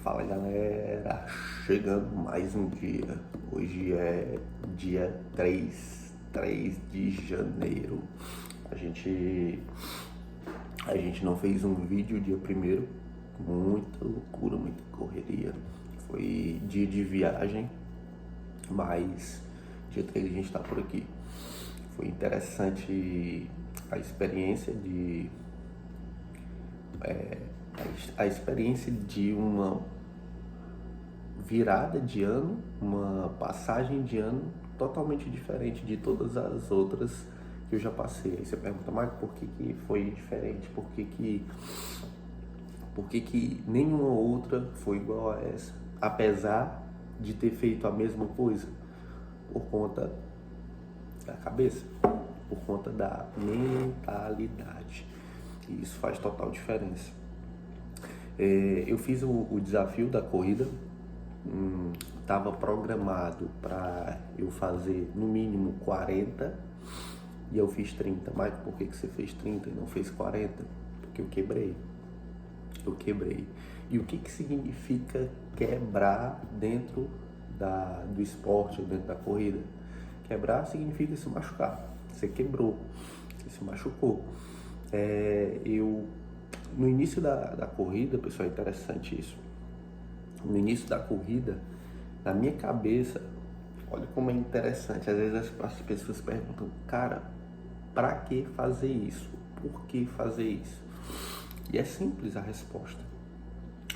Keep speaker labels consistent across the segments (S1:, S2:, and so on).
S1: Fala galera, chegando mais um dia. Hoje é dia 3 de janeiro. A gente não fez um vídeo dia primeiro, muita loucura, muita correria. Foi dia de viagem, mas dia 3 a gente tá por aqui. Foi interessante a experiência de uma virada de ano, uma passagem de ano totalmente diferente de todas as outras que eu já passei. Aí você pergunta, mas por que foi diferente? Por que nenhuma outra foi igual a essa? Apesar de ter feito a mesma coisa, por conta da cabeça, por conta da mentalidade. E isso faz total diferença. Eu fiz o desafio da corrida, estava programado para eu fazer no mínimo 40 e eu fiz 30. Mas por que você fez 30 e não fez 40? Porque eu quebrei. E o que significa quebrar dentro do esporte, dentro da corrida? Quebrar significa se machucar. Você quebrou, você se machucou. No início da corrida, pessoal, é interessante isso. No início da corrida, na minha cabeça, olha como é interessante. Às vezes as pessoas perguntam, cara, pra que fazer isso? Por que fazer isso? E é simples a resposta.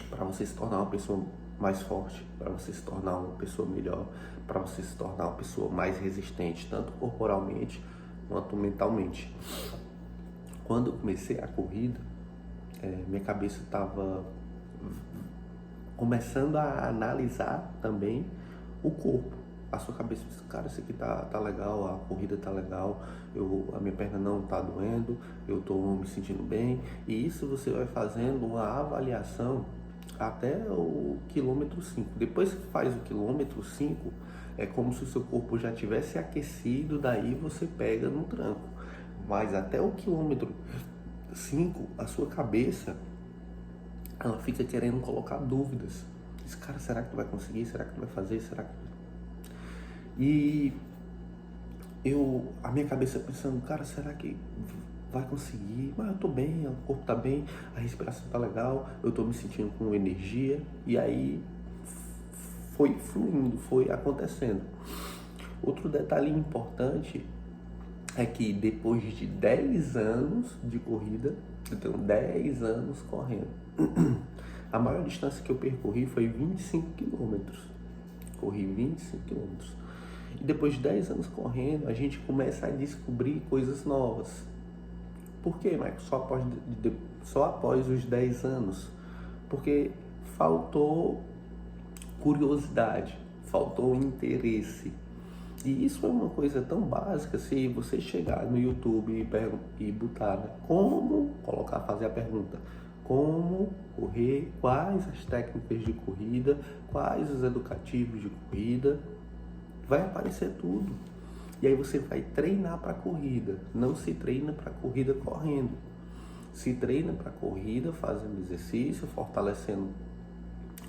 S1: Para você se tornar uma pessoa mais forte, para você se tornar uma pessoa melhor, para você se tornar uma pessoa mais resistente, tanto corporalmente quanto mentalmente. Quando eu comecei a corrida, minha cabeça estava começando a analisar também o corpo. A sua cabeça diz, cara, isso aqui tá legal, a corrida tá legal, a minha perna não tá doendo, eu tô me sentindo bem. E isso você vai fazendo uma avaliação até o quilômetro 5. Depois que faz o quilômetro 5, é como se o seu corpo já tivesse aquecido, daí você pega no tranco. Mas até o quilômetro 5, a sua cabeça, ela fica querendo colocar dúvidas. Diz, cara, será que tu vai conseguir? Será que tu vai fazer? Será que... E a minha cabeça pensando, cara, será que vai conseguir? Mas eu tô bem, o corpo tá bem, a respiração tá legal, eu tô me sentindo com energia. E aí foi fluindo, foi acontecendo. Outro detalhe importante é que depois de 10 anos de corrida, eu tenho 10 anos correndo. A maior distância que eu percorri foi 25 quilômetros. Corri 25 quilômetros. E depois de 10 anos correndo, a gente começa a descobrir coisas novas. Por quê, Michael? Só após os 10 anos? Porque faltou curiosidade, faltou interesse. E isso é uma coisa tão básica. Se você chegar no YouTube e botar, né, fazer a pergunta, como correr, quais as técnicas de corrida, quais os educativos de corrida, vai aparecer tudo. E aí você vai treinar para a corrida. Não se treina para a corrida correndo. Se treina para a corrida fazendo exercício, fortalecendo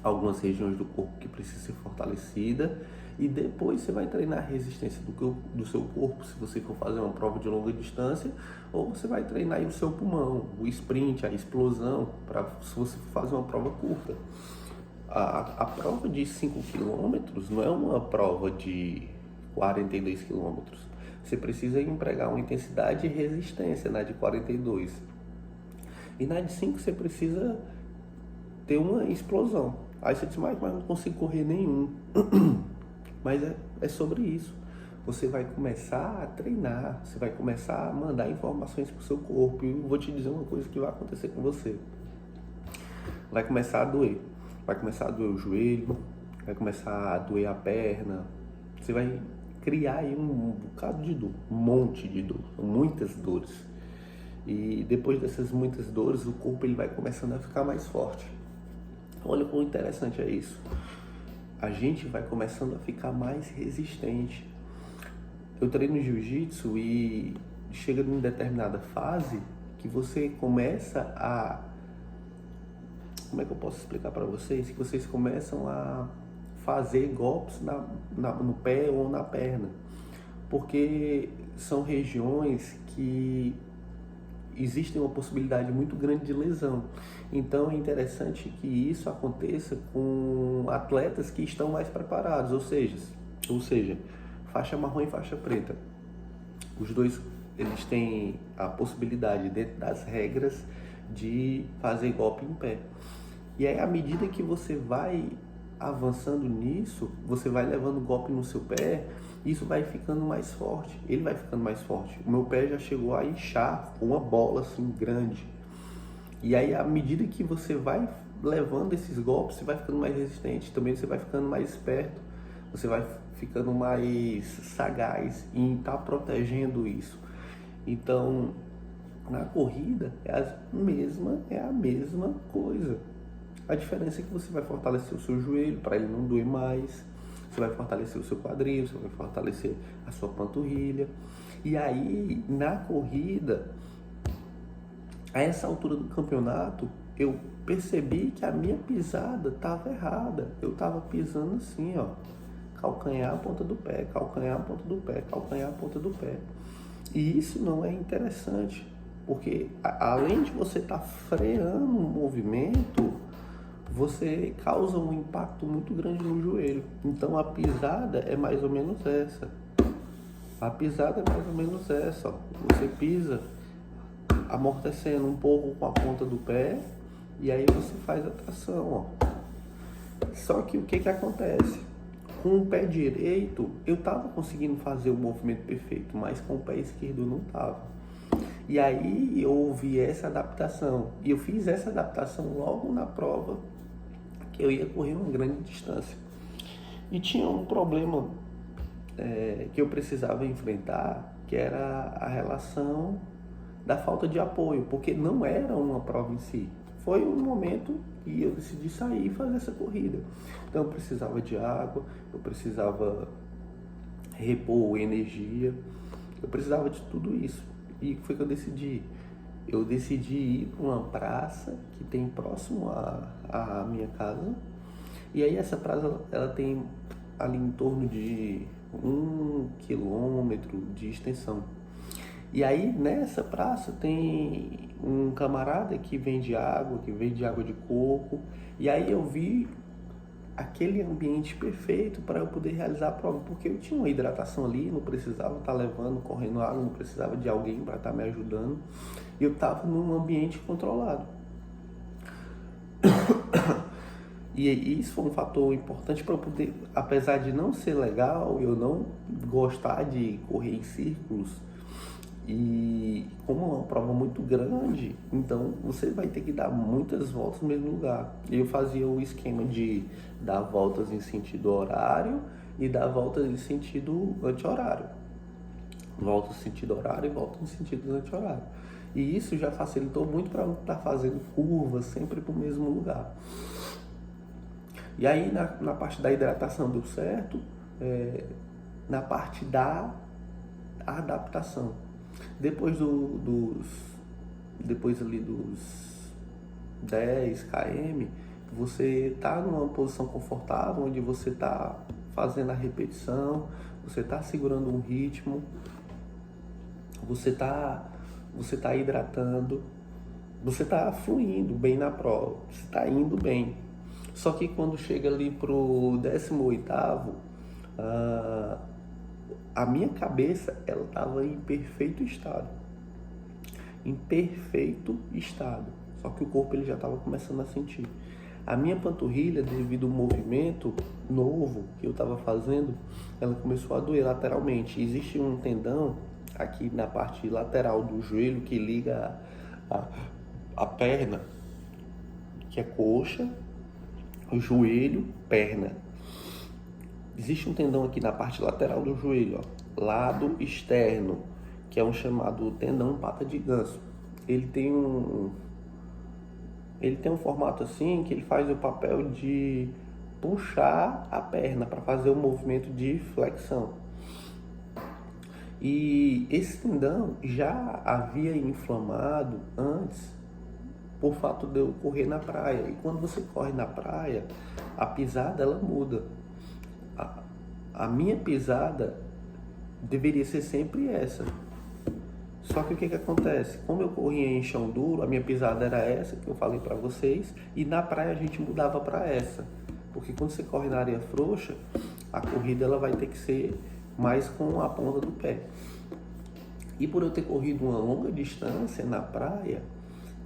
S1: algumas regiões do corpo que precisa ser fortalecida, e depois você vai treinar a resistência do seu corpo, se você for fazer uma prova de longa distância, ou você vai treinar aí o seu pulmão, o sprint, a explosão, se você for fazer uma prova curta. A prova de 5 km não é uma prova de 42 km. Você precisa empregar uma intensidade e resistência na de 42. E na de 5 você precisa ter uma explosão. Aí você diz, mas não consigo correr nenhum. Mas é sobre isso. Você vai começar a treinar, você vai começar a mandar informações para o seu corpo. E eu vou te dizer uma coisa que vai acontecer com você. Vai começar a doer. Vai começar a doer o joelho, vai começar a doer a perna. Você vai criar aí um bocado de dor, um monte de dor, muitas dores. E depois dessas muitas dores, o corpo ele vai começando a ficar mais forte. Olha como interessante é isso. A gente vai começando a ficar mais resistente. Eu treino jiu-jitsu e chega numa determinada fase que você começa como é que eu posso explicar para vocês? Que vocês começam a fazer golpes no pé ou na perna, porque são regiões que existe uma possibilidade muito grande de lesão. Então é interessante que isso aconteça com atletas que estão mais preparados, ou seja, faixa marrom e faixa preta. Os dois, eles têm a possibilidade, dentro das regras, de fazer golpe em pé. E aí, à medida que você vai avançando nisso, você vai levando golpe no seu pé, isso vai ficando mais forte, ele vai ficando mais forte. O meu pé já chegou a inchar, uma bola assim grande. E aí, à medida que você vai levando esses golpes, você vai ficando mais resistente, também você vai ficando mais esperto, você vai ficando mais sagaz em estar protegendo isso. Então, na corrida é a mesma coisa. A diferença é que você vai fortalecer o seu joelho para ele não doer mais, você vai fortalecer o seu quadril, você vai fortalecer a sua panturrilha. E aí, na corrida, a essa altura do campeonato, eu percebi que a minha pisada estava errada. Eu estava pisando assim, ó, calcanhar, ponta do pé, calcanhar, ponta do pé, calcanhar, ponta do pé. E isso não é interessante, porque além de você estar freando o movimento, você causa um impacto muito grande no joelho. Então a pisada é mais ou menos essa. A pisada é mais ou menos essa, ó. Você pisa amortecendo um pouco com a ponta do pé e aí você faz a tração, ó. Só que o que acontece? Com o pé direito eu estava conseguindo fazer o movimento perfeito, mas com o pé esquerdo eu não estava. E aí houve essa adaptação, e eu fiz essa adaptação logo na prova que eu ia correr uma grande distância. E tinha um problema que eu precisava enfrentar, que era a relação da falta de apoio, porque não era uma prova em si. Foi um momento que eu decidi sair e fazer essa corrida. Então eu precisava de água, eu precisava repor energia, eu precisava de tudo isso. E foi que eu decidi. Eu decidi ir para uma praça que tem próximo à minha casa. E aí essa praça ela tem ali em torno de 1 quilômetro de extensão. E aí nessa praça tem um camarada que vende água de coco. E aí eu vi aquele ambiente perfeito para eu poder realizar a prova, porque eu tinha uma hidratação ali, não precisava estar levando, correndo água, não precisava de alguém para estar me ajudando. E eu estava num ambiente controlado. E isso foi um fator importante para eu poder, apesar de não ser legal, eu não gostar de correr em círculos, e como é uma prova muito grande, então você vai ter que dar muitas voltas no mesmo lugar. Eu fazia o esquema de dar voltas em sentido horário e dar voltas em sentido anti-horário. Volta em sentido horário e volta em sentido anti-horário. E isso já facilitou muito para não estar fazendo curvas sempre para o mesmo lugar. E aí na parte da hidratação deu certo, na parte da adaptação. Depois depois ali dos 10 km, você está numa posição confortável, onde você está fazendo a repetição, você está segurando um ritmo, você está hidratando, você está fluindo bem na prova, você está indo bem. Só que quando chega ali pro 18º, a minha cabeça ela estava em perfeito estado. Só que o corpo ele já estava começando a sentir. A minha panturrilha, devido ao movimento novo que eu estava fazendo, ela começou a doer lateralmente. Existe um tendão aqui na parte lateral do joelho que liga a perna, que é coxa, o joelho, perna. Existe um tendão aqui na parte lateral do joelho, ó, lado externo, que é um chamado tendão pata de ganso. Ele tem um formato assim que ele faz o papel de puxar a perna para fazer o movimento de flexão. E esse tendão já havia inflamado antes por fato de eu correr na praia. E quando você corre na praia, a pisada ela muda. A minha pisada deveria ser sempre essa. Só que o que acontece? Como eu corria em chão duro, a minha pisada era essa que eu falei para vocês, e na praia a gente mudava para essa. Porque quando você corre na areia frouxa, a corrida ela vai ter que ser mais com a ponta do pé. E por eu ter corrido uma longa distância na praia,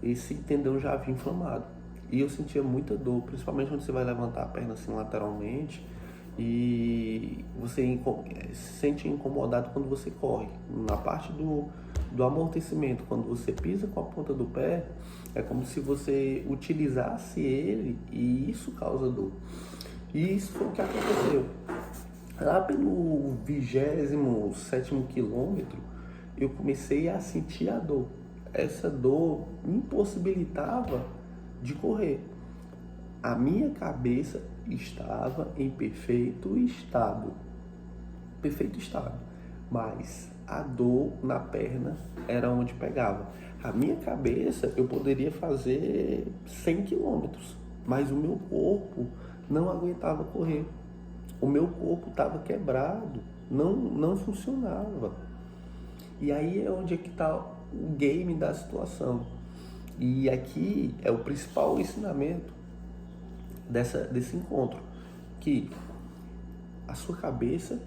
S1: esse tendão já havia inflamado. E eu sentia muita dor, principalmente quando você vai levantar a perna assim lateralmente e você se sente incomodado quando você corre. Na parte do amortecimento, quando você pisa com a ponta do pé, é como se você utilizasse ele e isso causa dor. E isso foi o que aconteceu. Lá pelo 27º quilômetro, eu comecei a sentir a dor. Essa dor me impossibilitava de correr. A minha cabeça estava em perfeito estado, mas a dor na perna era onde pegava. A minha cabeça eu poderia fazer 100 quilômetros, mas o meu corpo não aguentava correr. O meu corpo estava quebrado, não funcionava. E aí é onde é que está o game da situação. E aqui é o principal ensinamento desse encontro, que a sua cabeça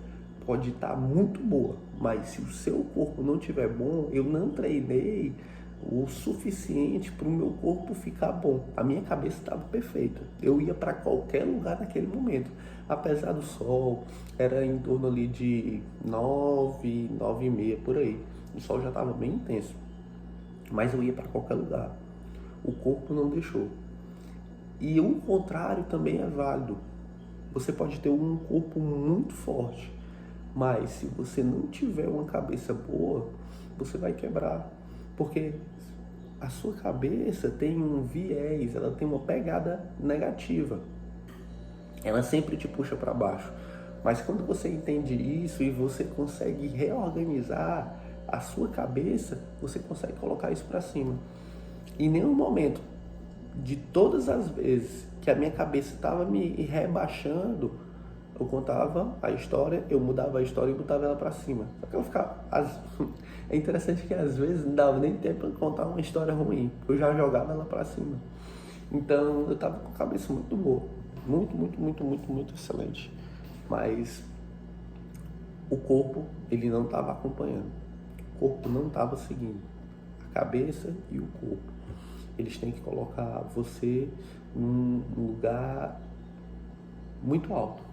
S1: pode estar muito boa, mas se o seu corpo não estiver bom, eu não treinei o suficiente para o meu corpo ficar bom. A minha cabeça estava perfeita, eu ia para qualquer lugar naquele momento, apesar do sol, era em torno ali de 9h30 por aí, o sol já estava bem intenso, mas eu ia para qualquer lugar, o corpo não deixou. E o contrário também é válido. Você pode ter um corpo muito forte, mas se você não tiver uma cabeça boa, você vai quebrar. Porque a sua cabeça tem um viés, ela tem uma pegada negativa. Ela sempre te puxa para baixo. Mas quando você entende isso e você consegue reorganizar a sua cabeça, você consegue colocar isso para cima. Em nenhum momento, de todas as vezes que a minha cabeça estava me rebaixando, eu contava a história, eu mudava a história e botava ela para cima. Só que eu ficava... É interessante que às vezes não dava nem tempo para contar uma história ruim, eu já jogava ela para cima. Então eu estava com a cabeça muito boa, muito excelente. Mas o corpo, ele não estava acompanhando, o corpo não estava seguindo, a cabeça e o corpo. Eles têm que colocar você num lugar muito alto.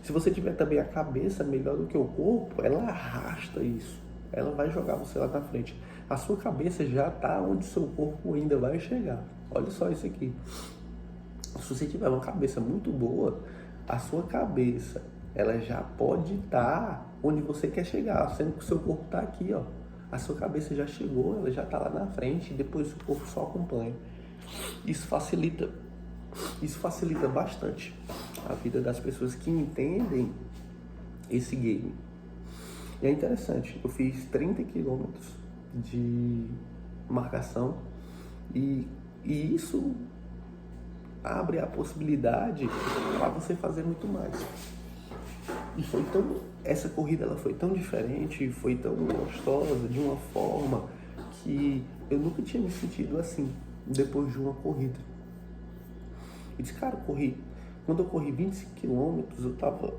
S1: Se você tiver também a cabeça melhor do que o corpo, ela arrasta isso. Ela vai jogar você lá na frente. A sua cabeça já está onde seu corpo ainda vai chegar. Olha só isso aqui. Se você tiver uma cabeça muito boa, a sua cabeça ela já pode estar onde você quer chegar, sendo que o seu corpo está aqui, ó. A sua cabeça já chegou, ela já está lá na frente e depois o corpo só acompanha. Isso facilita bastante a vida das pessoas que entendem esse game. E é interessante, eu fiz 30 quilômetros de marcação e isso abre a possibilidade para você fazer muito mais. E essa corrida ela foi tão diferente, foi tão gostosa, de uma forma que eu nunca tinha me sentido assim, depois de uma corrida. Eu disse, cara, quando eu corri 25 quilômetros, eu tava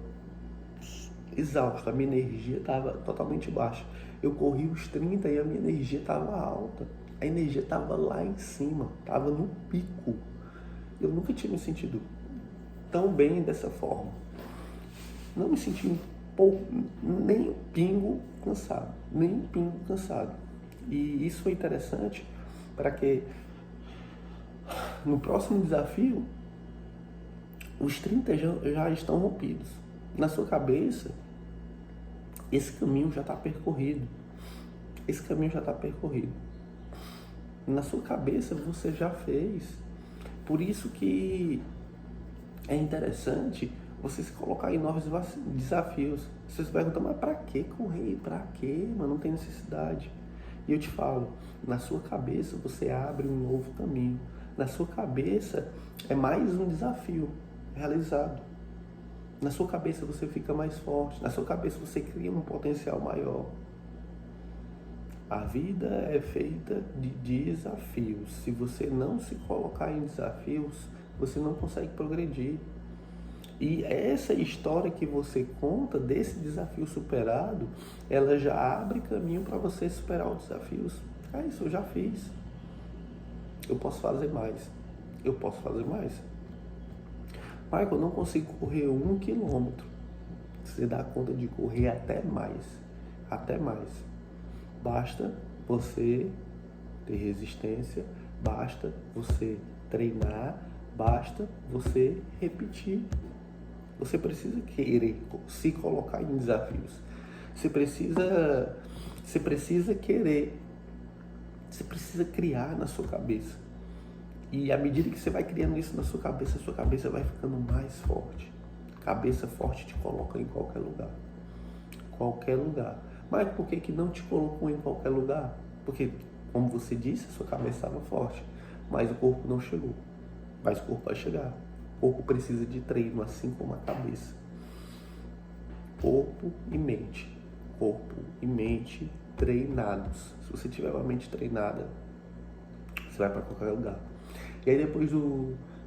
S1: exausto, a minha energia estava totalmente baixa. Eu corri os 30 e a minha energia estava alta, a energia estava lá em cima, estava no pico. Eu nunca tinha me sentido tão bem dessa forma. Não me senti nem um pingo cansado. E isso foi interessante para que no próximo desafio os 30 já estão rompidos. Na sua cabeça, esse caminho já está percorrido. Na sua cabeça você já fez. Por isso que é interessante você se colocar em novos desafios. Você se pergunta, mas pra que correr? Pra quê? Mas não tem necessidade. E eu te falo, na sua cabeça você abre um novo caminho. Na sua cabeça é mais um desafio realizado. Na sua cabeça você fica mais forte. Na sua cabeça você cria um potencial maior. A vida é feita de desafios. Se você não se colocar em desafios, você não consegue progredir. E essa história que você conta desse desafio superado, ela já abre caminho para você superar os desafios. É isso, eu já fiz. Eu posso fazer mais. Eu posso fazer mais. Michael, eu não consigo correr 1 quilômetro. Você dá conta de correr até mais. Até mais. Basta você ter resistência, basta você treinar, basta você repetir. Você precisa querer se colocar em desafios. Você precisa querer. Você precisa criar na sua cabeça. E à medida que você vai criando isso na sua cabeça vai ficando mais forte. Cabeça forte te coloca em qualquer lugar. Qualquer lugar. Mas por que não te colocou em qualquer lugar? Porque, como você disse, a sua cabeça estava forte. Mas o corpo não chegou. Mas o corpo vai chegar. O corpo precisa de treino, assim como a cabeça. Corpo e mente. Corpo e mente treinados. Se você tiver uma mente treinada, você vai para qualquer lugar. E aí depois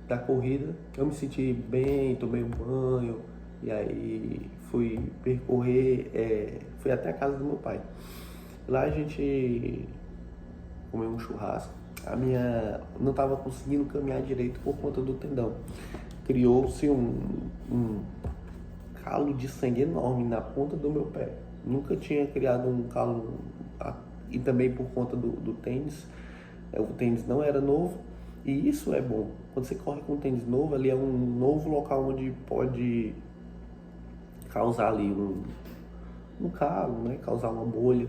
S1: da corrida, eu me senti bem, tomei um banho, e aí fui percorrer, fui até a casa do meu pai. Lá a gente comeu um churrasco. Não estava conseguindo caminhar direito por conta do tendão. Criou-se um calo de sangue enorme na ponta do meu pé. Nunca tinha criado um calo, e também por conta do tênis. O tênis não era novo, e isso é bom. Quando você corre com um tênis novo, ali é um novo local onde pode causar ali um calo, né? Causar uma bolha.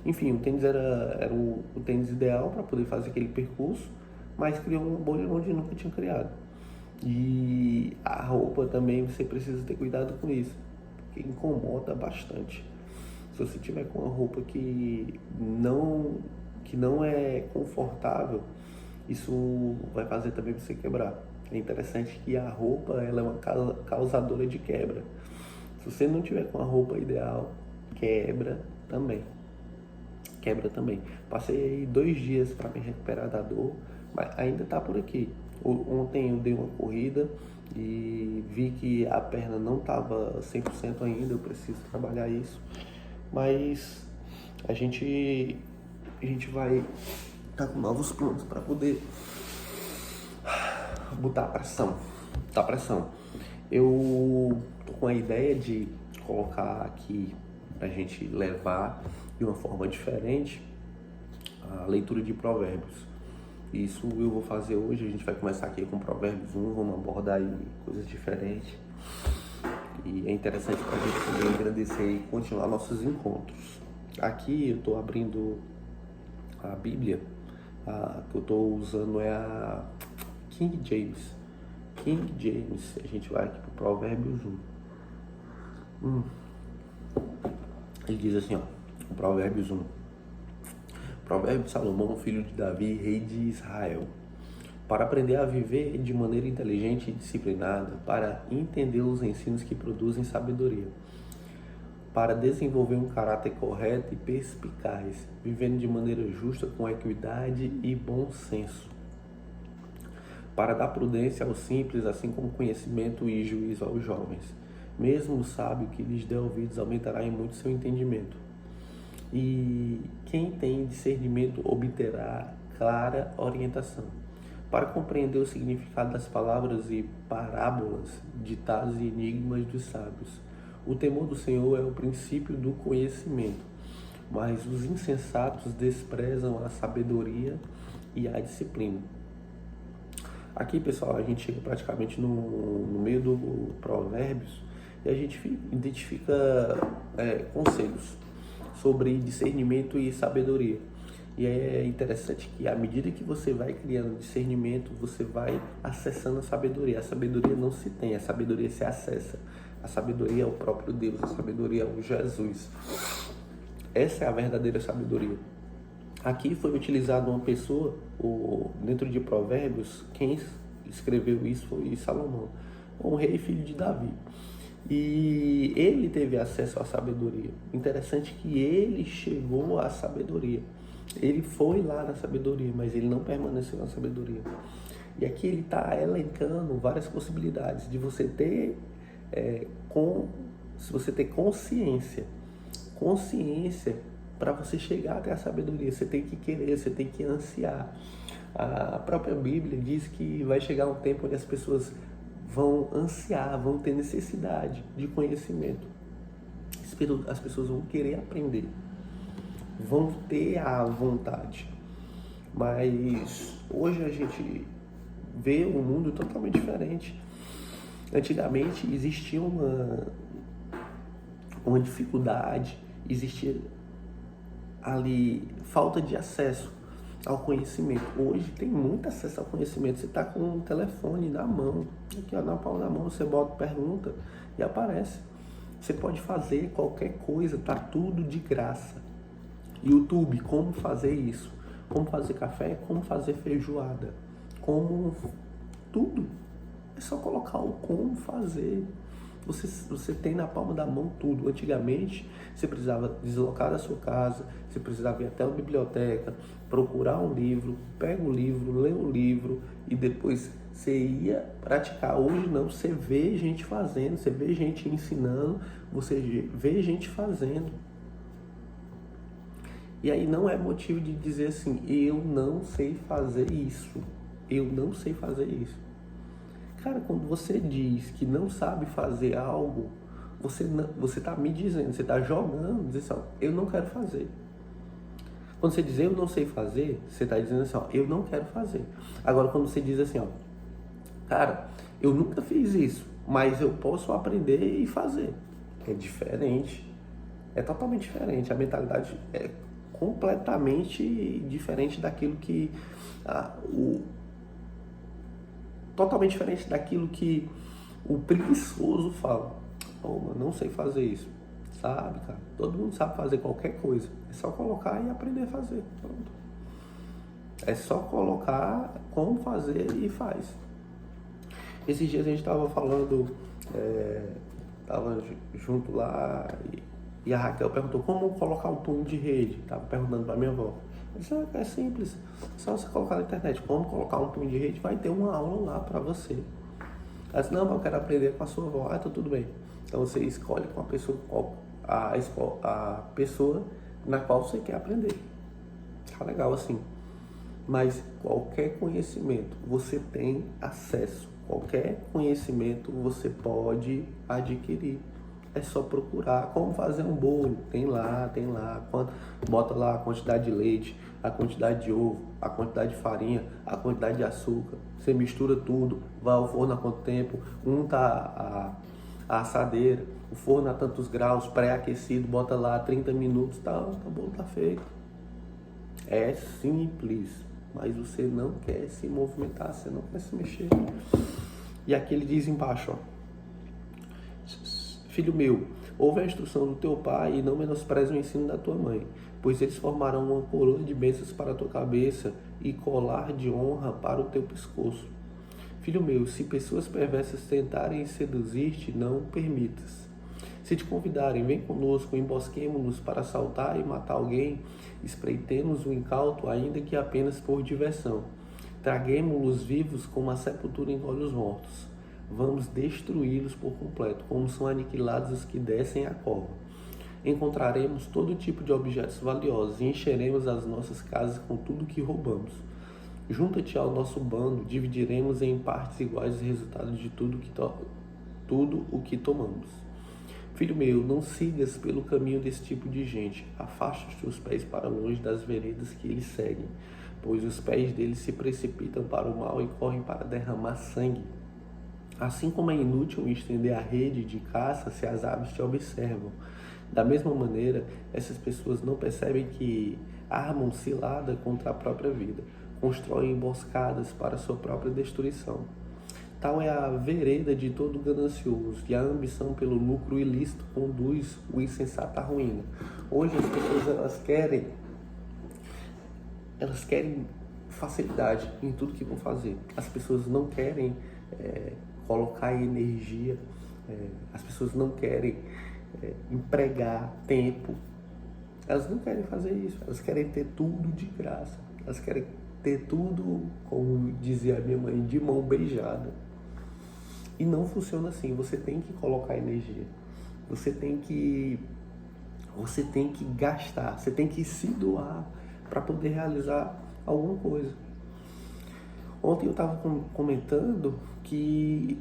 S1: Enfim, o tênis era o tênis ideal para poder fazer aquele percurso, mas criou uma bolha onde nunca tinha criado. E a roupa também, você precisa ter cuidado com isso, porque incomoda bastante. Se você tiver com uma roupa que não é confortável, isso vai fazer também você quebrar. É interessante que a roupa ela é uma causadora de quebra. Se você não tiver com a roupa ideal, quebra também. Passei 2 dias para me recuperar da dor, mas ainda está por aqui. Ontem eu dei uma corrida e vi que a perna não estava 100% ainda, eu preciso trabalhar isso. Mas a gente vai estar com novos planos para poder botar pressão. Eu tô com a ideia de colocar aqui pra gente levar de uma forma diferente a leitura de Provérbios. Isso eu vou fazer hoje. A gente vai começar aqui com Provérbios 1, vamos abordar aí coisas diferentes. E é interessante para a gente poder agradecer e continuar nossos encontros. Aqui eu estou abrindo a Bíblia, que eu estou usando é a King James. A gente vai aqui para Provérbios 1. Ele diz assim, ó, Provérbios 1. Provérbio de Salomão, filho de Davi, rei de Israel. Para aprender a viver de maneira inteligente e disciplinada, para entender os ensinos que produzem sabedoria, para desenvolver um caráter correto e perspicaz, vivendo de maneira justa com equidade e bom senso, para dar prudência aos simples, assim como conhecimento e juízo aos jovens. Mesmo o sábio que lhes der ouvidos aumentará em muito seu entendimento. E quem tem discernimento obterá clara orientação. Para compreender o significado das palavras e parábolas, ditados e enigmas dos sábios. O temor do Senhor é o princípio do conhecimento, mas os insensatos desprezam a sabedoria e a disciplina. Aqui, pessoal, a gente chega praticamente no meio do Provérbios e a gente identifica conselhos sobre discernimento e sabedoria. E é interessante que à medida que você vai criando discernimento, você vai acessando a sabedoria. A sabedoria não se tem, a sabedoria se acessa. A sabedoria é o próprio Deus, a sabedoria é o Jesus. Essa é a verdadeira sabedoria. Aqui foi utilizado uma pessoa, dentro de Provérbios, quem escreveu isso foi Salomão, um rei filho de Davi. E ele teve acesso à sabedoria. Interessante que ele chegou à sabedoria. Ele foi lá na sabedoria, mas ele não permaneceu na sabedoria. E aqui ele está elencando várias possibilidades de você ter, se você ter consciência para você chegar até a sabedoria. Você tem que querer, você tem que ansiar. A própria Bíblia diz que vai chegar um tempo onde as pessoas vão ansiar, vão ter necessidade de conhecimento. As pessoas vão querer aprender, vão ter a vontade. Mas hoje a gente vê um mundo totalmente diferente. Antigamente existia uma dificuldade, existia ali falta de acesso ao conhecimento. Hoje tem muito acesso ao conhecimento. Você está com um telefone na mão, aqui ó, na palma da mão, você bota, pergunta e aparece. Você pode fazer qualquer coisa, tá tudo de graça. YouTube, como fazer isso? Como fazer café? Como fazer feijoada? Como tudo. É só colocar o como fazer. Você tem na palma da mão tudo. Antigamente, você precisava deslocar da sua casa, você precisava ir até uma biblioteca, procurar um livro, pega o livro, lê o livro e depois você ia praticar. Hoje não, você vê gente fazendo, você vê gente ensinando, você vê gente fazendo. E aí não é motivo de dizer assim, eu não sei fazer isso, eu não sei fazer isso. Cara, quando você diz que não sabe fazer algo, você está me dizendo, você está jogando, diz assim, ó, eu não quero fazer. Quando você diz eu não sei fazer, você está dizendo assim, ó, eu não quero fazer. Agora, quando você diz assim, ó, cara, eu nunca fiz isso, mas eu posso aprender e fazer. É diferente, é totalmente diferente. A mentalidade é completamente diferente daquilo que totalmente diferente daquilo que o preguiçoso fala. Mano, não sei fazer isso. Sabe, cara? Todo mundo sabe fazer qualquer coisa. É só colocar e aprender a fazer. Pronto. É só colocar como fazer e faz. Esses dias a gente tava falando, tava junto lá e a Raquel perguntou como colocar um punho de rede. Tava perguntando pra minha avó. Eu disse, é simples, só você colocar na internet como colocar um punho de rede, vai ter uma aula lá pra você. Ela disse, não, mas eu quero aprender com a sua avó. Ah, então tudo bem. Então você escolhe com a pessoa na qual você quer aprender. Tá legal assim. Mas qualquer conhecimento você tem acesso. Qualquer conhecimento você pode adquirir. É só procurar como fazer um bolo. Tem lá. Bota lá a quantidade de leite, a quantidade de ovo, a quantidade de farinha, a quantidade de açúcar. Você mistura tudo, vai ao forno há quanto tempo, a assadeira, o forno a tantos graus, pré-aquecido, bota lá 30 minutos, tá bom, tá feito. É simples, mas você não quer se movimentar, você não quer se mexer. E aqui ele diz embaixo, ó. Filho meu, ouve a instrução do teu pai e não menospreze o ensino da tua mãe, pois eles formarão uma coroa de bênçãos para a tua cabeça e colar de honra para o teu pescoço. Filho meu, se pessoas perversas tentarem seduzir-te, não o permitas. Se te convidarem, vem conosco, embosquemo-nos para assaltar e matar alguém, espreitemos o incauto, ainda que apenas por diversão. Traguemo-los vivos como a sepultura engole os mortos. Vamos destruí-los por completo, como são aniquilados os que descem a cova. Encontraremos todo tipo de objetos valiosos e encheremos as nossas casas com tudo que roubamos. Junta-te ao nosso bando, dividiremos em partes iguais os resultados de tudo o que tomamos. Filho meu, não sigas pelo caminho desse tipo de gente. Afasta os teus pés para longe das veredas que eles seguem, pois os pés deles se precipitam para o mal e correm para derramar sangue. Assim como é inútil estender a rede de caça se as aves te observam, da mesma maneira, essas pessoas não percebem que armam cilada contra a própria vida, constroem emboscadas para sua própria destruição. Tal é a vereda de todo ganancioso, e a ambição pelo lucro ilícito conduz o insensato à ruína. Hoje as pessoas elas querem elas querem facilidade em tudo que vão fazer. As pessoas não querem colocar energia, as pessoas não querem empregar tempo. Elas não querem fazer isso, elas querem ter tudo de graça. Elas querem ter tudo, como dizia a minha mãe, de mão beijada. E não funciona assim, você tem que colocar energia. Você tem que gastar, você tem que se doar para poder realizar alguma coisa. Ontem eu estava comentando que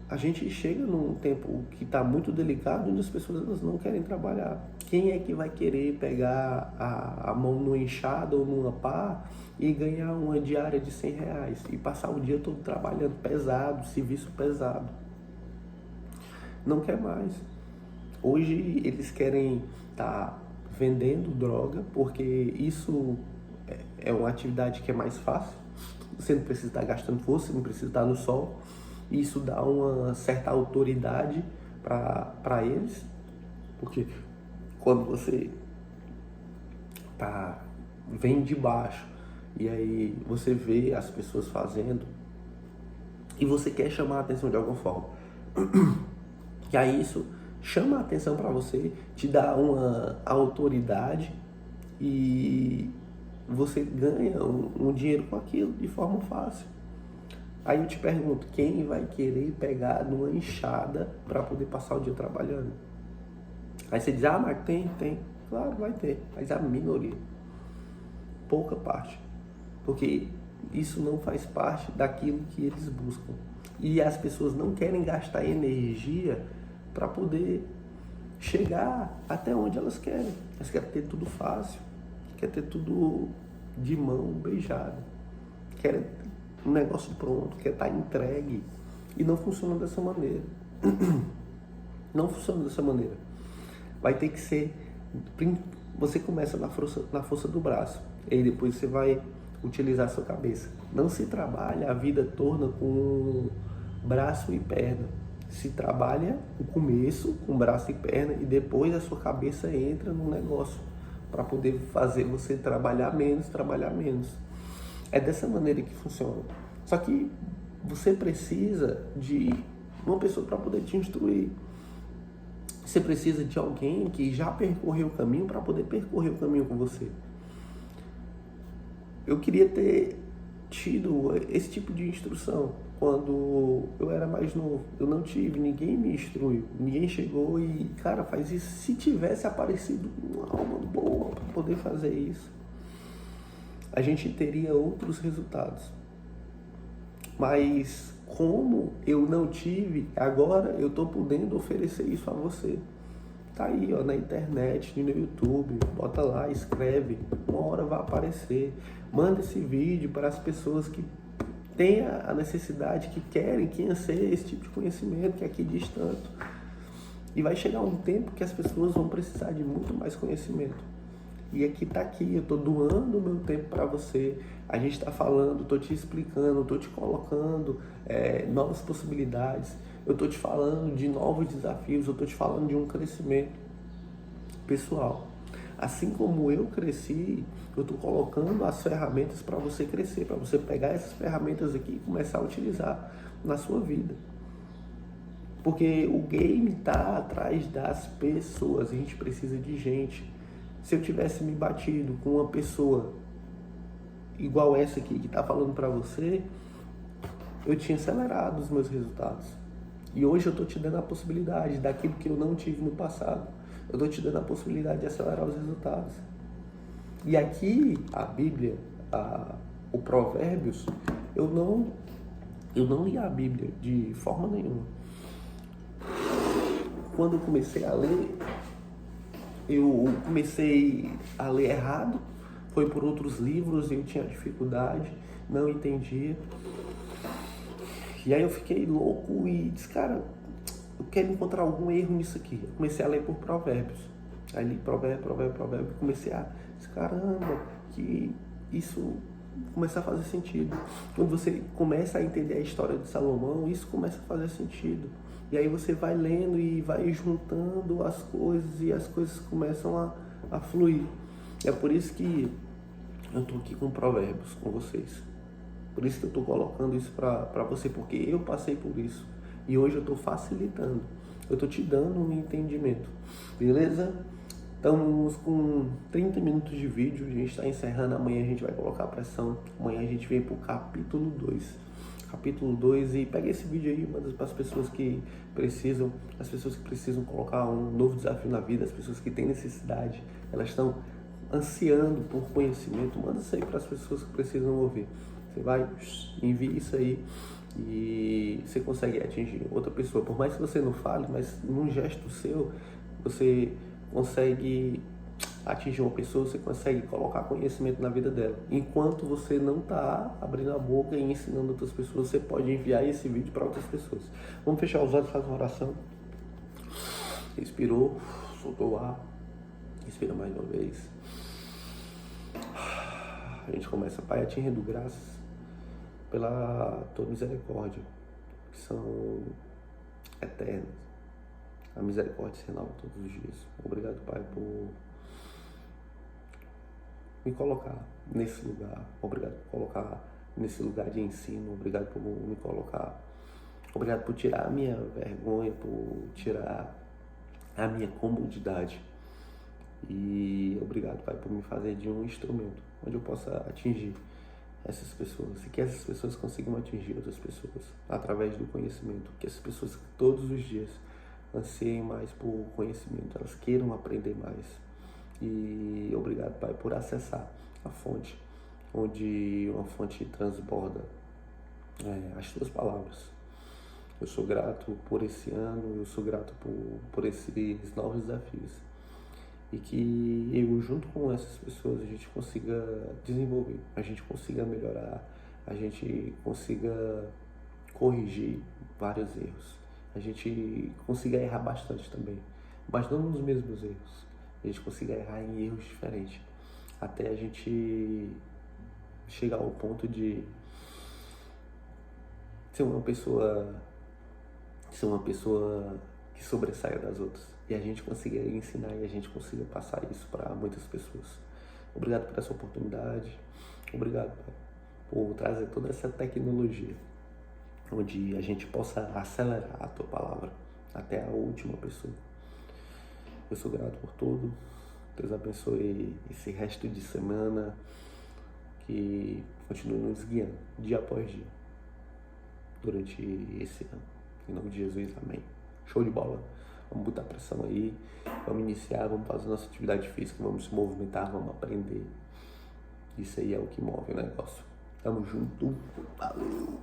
S1: a gente chega num tempo que está muito delicado, onde as pessoas elas não querem trabalhar. Quem é que vai querer pegar a mão numa enxada ou numa pá e ganhar uma diária de R$100 e passar o dia todo trabalhando pesado, serviço pesado? Não quer mais. Hoje eles querem estar vendendo droga, porque isso é uma atividade que é mais fácil. Você não precisa estar gastando força, não precisa estar no sol. Isso dá uma certa autoridade para eles, porque quando você vem de baixo e aí você vê as pessoas fazendo e você quer chamar a atenção de alguma forma, e aí isso chama a atenção para você, te dá uma autoridade e você ganha um dinheiro com aquilo de forma fácil. Aí eu te pergunto, quem vai querer pegar numa enxada para poder passar o dia trabalhando? Aí você diz, mas tem. Claro, vai ter, mas a minoria. Pouca parte. Porque isso não faz parte daquilo que eles buscam. E as pessoas não querem gastar energia para poder chegar até onde elas querem. Elas querem ter tudo fácil, querem ter tudo de mão beijada, querem um negócio pronto, quer estar entregue. E não funciona dessa maneira. Não funciona dessa maneira. Vai ter que ser... Você começa na força do braço. E aí depois você vai utilizar a sua cabeça. Não se trabalha a vida toda com braço e perna. Se trabalha o começo com braço e perna e depois a sua cabeça entra no negócio para poder fazer você trabalhar menos. É dessa maneira que funciona. Só que você precisa de uma pessoa para poder te instruir. Você precisa de alguém que já percorreu o caminho para poder percorrer o caminho com você. Eu queria ter tido esse tipo de instrução quando eu era mais novo. Eu não tive, ninguém me instruiu. Ninguém chegou e, cara, faz isso. Se tivesse aparecido uma alma boa para poder fazer isso, a gente teria outros resultados. Mas como eu não tive, agora eu estou podendo oferecer isso a você. Tá aí, ó, na internet, no YouTube, bota lá, escreve, uma hora vai aparecer. Manda esse vídeo para as pessoas que têm a necessidade, que querem, que anseiam esse tipo de conhecimento que aqui diz tanto. E vai chegar um tempo que as pessoas vão precisar de muito mais conhecimento. E aqui tá aqui, eu tô doando o meu tempo para você. A gente tá falando, tô te explicando, tô te colocando novas possibilidades. Eu tô te falando de novos desafios, eu tô te falando de um crescimento pessoal. Assim como eu cresci, eu tô colocando as ferramentas para você crescer, para você pegar essas ferramentas aqui e começar a utilizar na sua vida. Porque o game tá atrás das pessoas, a gente precisa de gente. Se eu tivesse me batido com uma pessoa igual essa aqui que está falando para você, eu tinha acelerado os meus resultados. E hoje eu estou te dando a possibilidade daquilo que eu não tive no passado. Eu estou te dando a possibilidade de acelerar os resultados. E aqui, a Bíblia, o Provérbios, eu não li a Bíblia de forma nenhuma. Quando eu comecei a ler, eu comecei a ler errado, foi por outros livros, eu tinha dificuldade, não entendia. E aí eu fiquei louco e disse, cara, eu quero encontrar algum erro nisso aqui. Eu comecei a ler por Provérbios. Aí li provérbio, comecei a disse, caramba, que isso começa a fazer sentido. Quando você começa a entender a história de Salomão, isso começa a fazer sentido. E aí você vai lendo e vai juntando as coisas e as coisas começam a fluir. É por isso que Eu estou aqui com provérbios com vocês. Por isso que eu estou colocando isso para você, porque eu passei por isso. E hoje eu estou facilitando. Eu estou te dando um entendimento. Beleza? Estamos com 30 minutos de vídeo. A gente está encerrando. Amanhã a gente vai colocar pressão. Amanhã a gente vem para o capítulo 2. Capítulo 2. E pega esse vídeo aí, manda para as pessoas que precisam. As pessoas que precisam colocar um novo desafio na vida. As pessoas que têm necessidade. Elas estão ansiando por conhecimento. Manda isso aí para as pessoas que precisam ouvir. Você vai, envia isso aí e você consegue atingir outra pessoa. Por mais que você não fale, mas num gesto seu, você consegue atingir uma pessoa, você consegue colocar conhecimento na vida dela. Enquanto você não está abrindo a boca e ensinando outras pessoas, você pode enviar esse vídeo para outras pessoas. Vamos fechar os olhos, fazer uma oração. Respirou, soltou o ar. Respira mais uma vez. A gente começa, Pai, a te rendo graças pela tua misericórdia, que são eternas. A misericórdia se renova todos os dias. Obrigado, Pai, por me colocar nesse lugar. Obrigado por colocar nesse lugar de ensino. Obrigado por me colocar. Obrigado por tirar a minha vergonha, por tirar a minha comodidade. E obrigado, Pai, por me fazer de um instrumento onde eu possa atingir essas pessoas e que essas pessoas consigam atingir outras pessoas através do conhecimento, que essas pessoas todos os dias ansiem mais por conhecimento, elas queiram aprender mais. E obrigado, Pai, por acessar a fonte, onde uma fonte transborda as tuas palavras. Eu sou grato por esse ano, eu sou grato por esses novos desafios. E que eu, junto com essas pessoas, a gente consiga desenvolver, a gente consiga melhorar, a gente consiga corrigir vários erros, a gente consiga errar bastante também, mas não nos mesmos erros, a gente consiga errar em erros diferentes, até a gente chegar ao ponto de ser uma pessoa que sobressaia das outras. E a gente consiga ensinar e a gente consiga passar isso para muitas pessoas. Obrigado por essa oportunidade. Obrigado, Pai, por trazer toda essa tecnologia, onde a gente possa acelerar a Tua palavra até a última pessoa. Eu sou grato por tudo. Deus abençoe esse resto de semana, que continue nos guiando dia após dia durante esse ano. Em nome de Jesus, amém. Show de bola. Vamos botar pressão aí, vamos iniciar, vamos fazer nossa atividade física, vamos se movimentar, vamos aprender. Isso aí é o que move o negócio. Tamo junto, valeu!